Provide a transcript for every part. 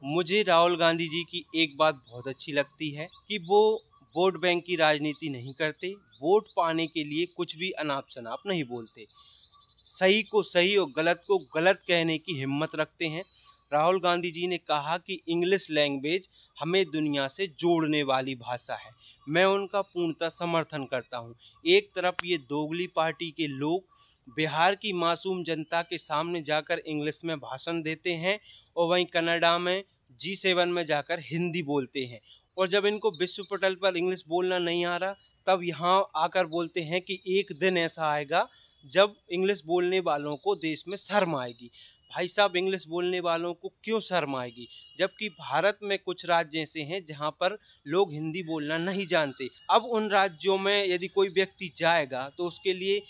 मुझे राहुल गांधी जी की एक बात बहुत अच्छी लगती है कि वो वोट बैंक की राजनीति नहीं करते। वोट पाने के लिए कुछ भी अनाप शनाप नहीं बोलते। सही को सही और गलत को गलत कहने की हिम्मत रखते हैं। राहुल गांधी जी ने कहा कि इंग्लिश लैंग्वेज हमें दुनिया से जोड़ने वाली भाषा है। मैं उनका पूर्णतः समर्थन करता हूँ। एक तरफ ये दोगली पार्टी के लोग बिहार की मासूम जनता के सामने जाकर इंग्लिश में भाषण देते हैं और वहीं कनाडा में G7 में जाकर हिंदी बोलते हैं, और जब इनको विश्व पटल पर इंग्लिश बोलना नहीं आ रहा तब यहाँ आकर बोलते हैं कि एक दिन ऐसा आएगा जब इंग्लिश बोलने वालों को देश में शर्म आएगी। भाई साहब, इंग्लिश बोलने वालों को क्यों शर्म आएगी, जबकि भारत में कुछ राज्य ऐसे हैं जहाँ पर लोग हिंदी बोलना नहीं जानते। अब उन राज्यों में यदि कोई व्यक्ति जाएगा तो उसके लिए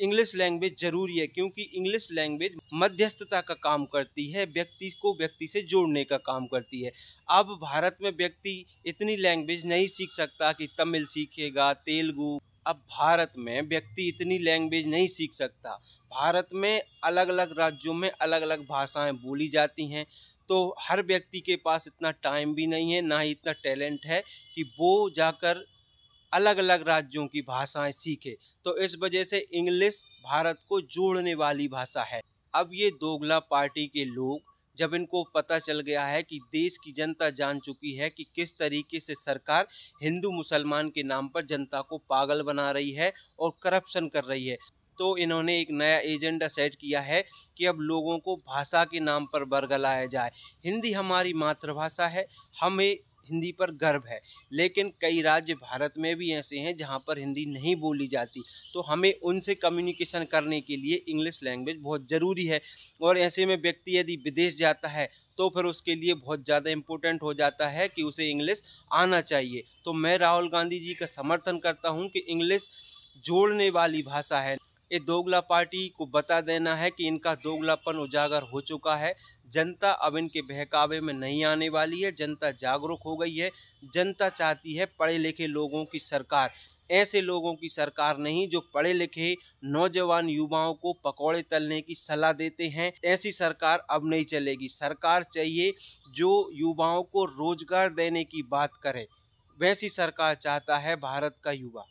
इंग्लिश लैंग्वेज ज़रूरी है, क्योंकि इंग्लिश लैंग्वेज मध्यस्थता का काम करती है, व्यक्ति को व्यक्ति से जोड़ने का काम करती है। अब भारत में व्यक्ति इतनी लैंग्वेज नहीं सीख सकता कि तमिल सीखेगा, तेलुगु। अब भारत में व्यक्ति इतनी लैंग्वेज नहीं सीख सकता। भारत में अलग अलग राज्यों में अलग अलग भाषाएं बोली जाती हैं, तो हर व्यक्ति के पास इतना टाइम भी नहीं है, ना ही इतना टैलेंट है कि वो जाकर अलग अलग राज्यों की भाषाएं सीखे। तो इस वजह से इंग्लिश भारत को जोड़ने वाली भाषा है। अब ये दोगला पार्टी के लोग, जब इनको पता चल गया है कि देश की जनता जान चुकी है कि किस तरीके से सरकार हिंदू मुसलमान के नाम पर जनता को पागल बना रही है और करप्शन कर रही है, तो इन्होंने एक नया एजेंडा सेट किया है कि अब लोगों को भाषा के नाम पर बरगलाया जाए। हिंदी हमारी मातृभाषा है, हमें हिंदी पर गर्व है, लेकिन कई राज्य भारत में भी ऐसे हैं जहां पर हिंदी नहीं बोली जाती, तो हमें उनसे कम्युनिकेशन करने के लिए इंग्लिश लैंग्वेज बहुत ज़रूरी है। और ऐसे में व्यक्ति यदि विदेश जाता है तो फिर उसके लिए बहुत ज़्यादा इम्पोर्टेंट हो जाता है कि उसे इंग्लिश आना चाहिए। तो मैं राहुल गांधी जी का समर्थन करता हूं कि इंग्लिश जोड़ने वाली भाषा है। ये दोगला पार्टी को बता देना है कि इनका दोगलापन उजागर हो चुका है। जनता अब इनके बहकावे में नहीं आने वाली है। जनता जागरूक हो गई है। जनता चाहती है पढ़े लिखे लोगों की सरकार, ऐसे लोगों की सरकार नहीं जो पढ़े लिखे नौजवान युवाओं को पकौड़े तलने की सलाह देते हैं। ऐसी सरकार अब नहीं चलेगी। सरकार चाहिए जो युवाओं को रोजगार देने की बात करे। वैसी सरकार चाहता है भारत का युवा।